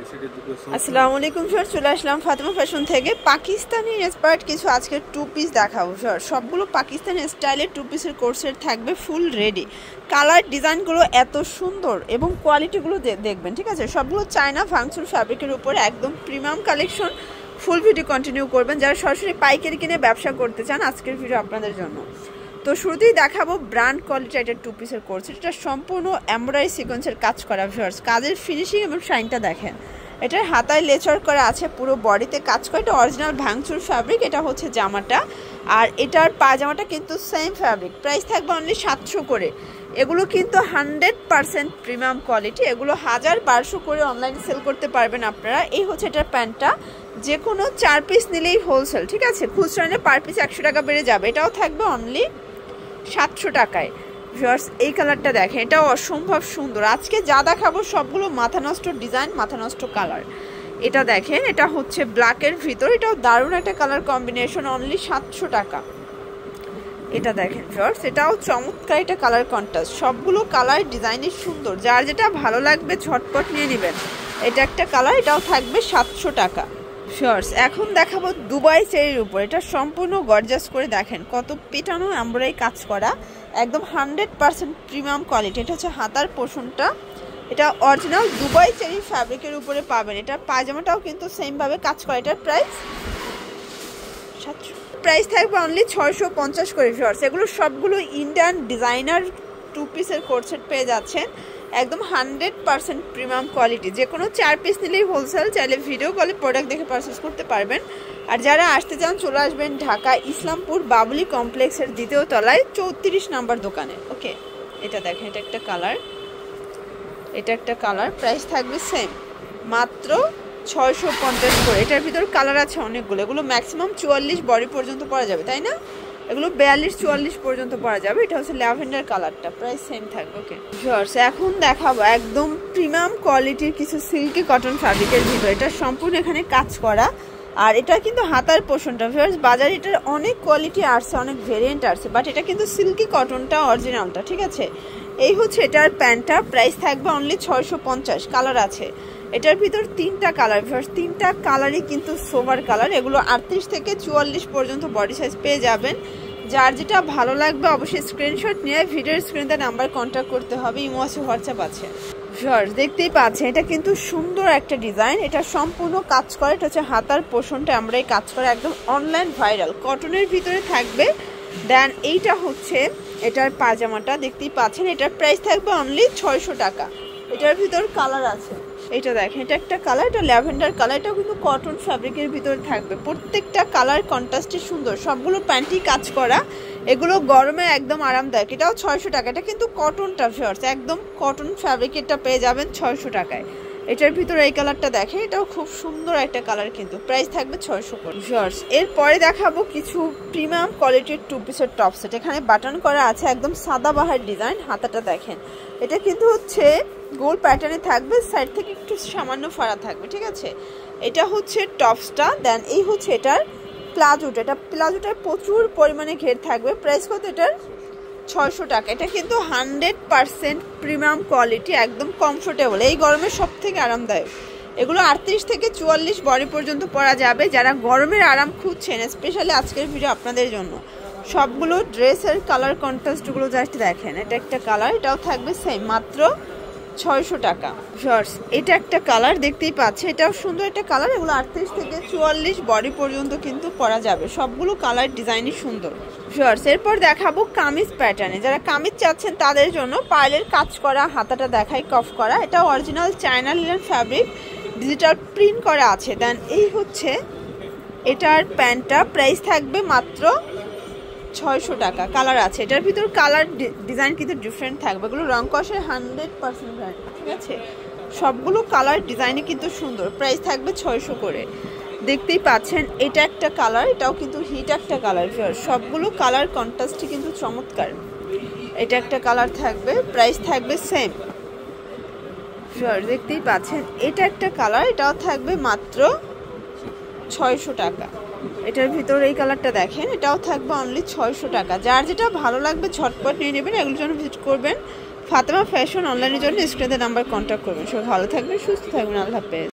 আসসালামু আলাইকুম স্যার, চলে আসলাম ফাতেমা ফ্যাশন থেকে। পাকিস্তানি ইন্সপায়ার্ড কিছু আজকে টু পিস দেখাবো স্যার। সবগুলো পাকিস্তানি স্টাইলের টু পিসের কোর্সের থাকবে, ফুল রেডি। কালার ডিজাইনগুলো এত সুন্দর এবং কোয়ালিটিগুলো দেখবেন, ঠিক আছে। সবগুলো চায়না ভাঙচুর ফ্যাব্রিকের উপরে একদম premium collection. Full video continue করবেন যারা সরাসরি পাইকারি কিনে ব্যবসা করতে চান। আজকের ভিডিও আপনাদের জন্য। তো শুরুতেই দেখাবো ব্র্যান্ড কোয়ালিটি একটা টু পিসের কোর্স। এটা সম্পূর্ণ এমব্রয়ডারি সিকোয়েন্সের কাজ করা ভিউয়ার্স। কাজের ফিনিশিং এবং শাইনটা দেখেন। এটার হাতায় লেচার করা আছে, পুরো বডিতে কাজ করা। এটা অরিজিনাল ভাঙচুর ফ্যাব্রিক। এটা হচ্ছে জামাটা, আর এটার পাজামাটা কিন্তু সেম ফ্যাব্রিক। প্রাইস থাকবে অনলি 700 করে। এগুলো কিন্তু 100% প্রিমিয়াম কোয়ালিটি। এগুলো 1000-1200 করে অনলাইনে সেল করতে পারবেন আপনারা। এই হচ্ছে এটার প্যান্টটা। যে কোনো 4 পিস নিলেই হোলসেল, ঠিক আছে। খুচরা নিলে পার পিস 100 টাকা বেড়ে যাবে। এটাও থাকবে অনলি 700 টাকায়। ভিউয়ার্স, এই কালারটা দেখেন, এটাও অসম্ভব সুন্দর। আজকে যা দেখাবো সবগুলো মাথা নষ্ট ডিজাইন, মাথা নষ্ট কালার। এটা দেখেন, এটা হচ্ছে ব্ল্যাকের ভিতর। এটাও দারুণ একটা কালার কম্বিনেশন, অনলি 700 টাকা। এটা দেখেন ভিউয়ার্স, এটাও চমৎকার একটা কালার কন্ট্রাস্ট। সবগুলো কালার ডিজাইনের সুন্দর, যার যেটা ভালো লাগবে ঝটপট নিয়ে নেবেন। এটা একটা কালার, এটাও থাকবে 700 টাকা। ভিউয়ার্স, এখন দেখাবো দুবাই চেরির উপর। এটা সম্পূর্ণ গর্জাস করে দেখেন, কত পেটানো এমব্রয়ডারি কাজ করা, একদম 100% প্রিমিয়াম কোয়ালিটি। এটা হচ্ছে হাতার পোর্শনটা। এটা অরিজিনাল দুবাই চেরি ফ্যাব্রিকের উপরে পাবেন। এটা পায়জামাটাও কিন্তু সেম ভাবে কাজ করা। এটার প্রাইস থাকবে অনলি 650 করে। ভিউয়ার্স, এগুলো সবগুলো ইন্ডিয়ান ডিজাইনার টু পিসের কোট সেট পেয়ে যাচ্ছেন, একদম 100% প্রিমিয়াম কোয়ালিটি। যে কোনো 4 পিস নিলেই হোলসেল। চাইলে ভিডিও কলে প্রোডাক্ট দেখে পারচেস করতে পারবেন। আর যারা আসতে চান চলে আসবেন ঢাকা ইসলামপুর বাবুলি কমপ্লেক্সের 2য় তলায় 34 নাম্বার দোকানে। ওকে, এটা দেখেন, এটা একটা কালার, এটা একটা কালার। প্রাইস থাকবে সেম, মাত্র 650 করে। এটার ভিতর কালার আছে অনেকগুলো। এগুলো ম্যাক্সিমাম 44 বডি পর্যন্ত পরা যাবে, তাই না? এগুলো 42-44 পর্যন্ত পরা যাবে। এটা হচ্ছে ল্যাভেন্ডার কালারটা, প্রাইস সেম থাকবে। ওকে ভিউয়ার্স, এখন দেখাবো একদম প্রিমিয়াম কোয়ালিটির কিছু সিল্কি কটন ফ্যাব্রিকের ভিতর। এটা সম্পূর্ণ এখানে কাজ করা, আর এটা কিন্তু হাতার পোর্শনটা। ভিউয়ার্স, বাজারে এটার অনেক কোয়ালিটি আসছে, অনেক ভেরিয়েন্ট আসছে, বাট এটা কিন্তু সিল্কি কটনটা অরিজিনালটা, ঠিক আছে। এই হচ্ছে এটার প্যান্টটা। প্রাইস থাকবে অনলি 650। কালার আছে এটার ভিতর 3টা কালার। ভিউয়ার্স, 3টা কালারই কিন্তু সোভার কালার। এগুলো 38 থেকে 44 পর্যন্ত বডি সাইজ পেয়ে যাবেন। যার যেটা ভালো লাগবে অবশ্যই স্ক্রিনশট নিয়ে ভিডিওর স্ক্রিনে নাম্বার কন্ট্যাক্ট করতে হবে। ইমো আছে, হোয়াটসঅ্যাপ আছে। ভিউয়ার্স, দেখতেই পাচ্ছেন, এটা কিন্তু সুন্দর একটা ডিজাইন। এটা সম্পূর্ণ কাজ করে। এটা হচ্ছে হাতার পোর্শনটা আমরা এই কাজ করে, একদম অনলাইন ভাইরাল কটনের ভিতরে থাকবে। দেন এইটা হচ্ছে এটার পাজামাটা, দেখতেই পাচ্ছেন। এটার প্রাইস থাকবে অনলি 600 টাকা। এটার ভিতর কালার আছে। এটা দেখেন, এটা একটা কালার, এটা ল্যাভেন্ডার কালার। এটাও কিন্তু কটন ফ্যাব্রিকের ভিতরে থাকবে। প্রত্যেকটা কালার কন্ট্রাস্টে সুন্দর। সবগুলো প্যান্টই কাজ করা। এগুলো গরমে একদম আরামদায়ক। এটাও 600 টাকা। এটা কিন্তু কটনটা ভিউয়ার্স, একদম কটন ফ্যাব্রিকেরটা পেয়ে যাবেন 600 টাকায়। এটার ভিতরে এই কালারটা দেখেন, এটাও খুব সুন্দর একটা কালার, কিন্তু প্রাইস থাকবে 600 করে। ভিউয়ার্স, এরপরে দেখাবো কিছু প্রিমিয়াম কোয়ালিটির টু পিসের টপ সেট। এখানে বাটন করা আছে, একদম সাদাবাহার ডিজাইন। হাতাটা দেখেন, এটা কিন্তু হচ্ছে গোল প্যাটার্নে থাকবে, সাইড থেকে একটু সামান্য ফাড়া থাকবে, ঠিক আছে। এটা হচ্ছে টপসটা। দেন এই হচ্ছে এটার প্লাজোটা। এটা প্লাজোটার প্রচুর পরিমাণে ঘের থাকবে। প্রাইস কত এটার? 600 টাকা। এটা কিন্তু 100% প্রিমিয়াম কোয়ালিটি, একদম কমফোর্টেবল। এই গরমে সব থেকে আরামদায়ক। এগুলো 38 থেকে 44 বডি পর্যন্ত পরা যাবে। যারা গরমের আরাম খুঁজছেন, স্পেশালি আজকের ভিডিও আপনাদের জন্য। সবগুলো ড্রেসের কালার কন্ট্রাস্টগুলো জাস্ট দেখেন। এটা একটা কালার, এটাও থাকবে সেম, মাত্র 600 টাকা। ভিউয়ার্স, এটা একটা কালার, দেখতেই পাচ্ছে, এটাও সুন্দর একটা কালার। এগুলো 38 থেকে 44 বডি পর্যন্ত কিন্তু পরা যাবে। সবগুলো কালার ডিজাইনই সুন্দর। ভিউয়ার্স, এরপর দেখাবো কামিজ প্যাটার্নে। যারা কামিজ চাচ্ছেন তাদের জন্য পার্লের কাজ করা, হাতাটা দেখাই কফ করা। এটা original China linen fabric, digital print করা আছে। দেন এই হচ্ছে এটার প্যান্টটা। প্রাইস থাকবে মাত্র 600 টাকা। কালার আছে এটার ভিতর, কালার ডিজাইন কিন্তু ডিফারেন্ট থাকবে। এগুলো রং কষের 100% ব্র্যান্ড, ঠিক আছে। সবগুলো কালার ডিজাইনই কিন্তু সুন্দর। প্রাইস থাকবে 600 করে। দেখতেই পাচ্ছেন, এটা একটা কালার, এটাও কিন্তু হিট একটা কালার। সবগুলো কালার কন্ট্রাস্টই কিন্তু চমৎকার। এটা একটা কালার থাকবে, প্রাইস থাকবে সেম। দেখতেই পাচ্ছেন, এটা একটা কালার, এটাও থাকবে মাত্র 600 টাকা। এটার ভিতরে এই কালারটা দেখেন, এটাও থাকবে অনলি 600 টাকা। যার যেটা ভালো লাগবে ঝটপট নিয়ে নেবেন। এগুলোর জন্য ভিজিট করবেন ফাতেমা ফ্যাশন অনলাইনের জন্য স্ক্রিনে নাম্বার কন্ট্যাক্ট করবেন। সবাই ভালো থাকবেন, সুস্থ থাকবেন। আল্লাহ হাফেজ।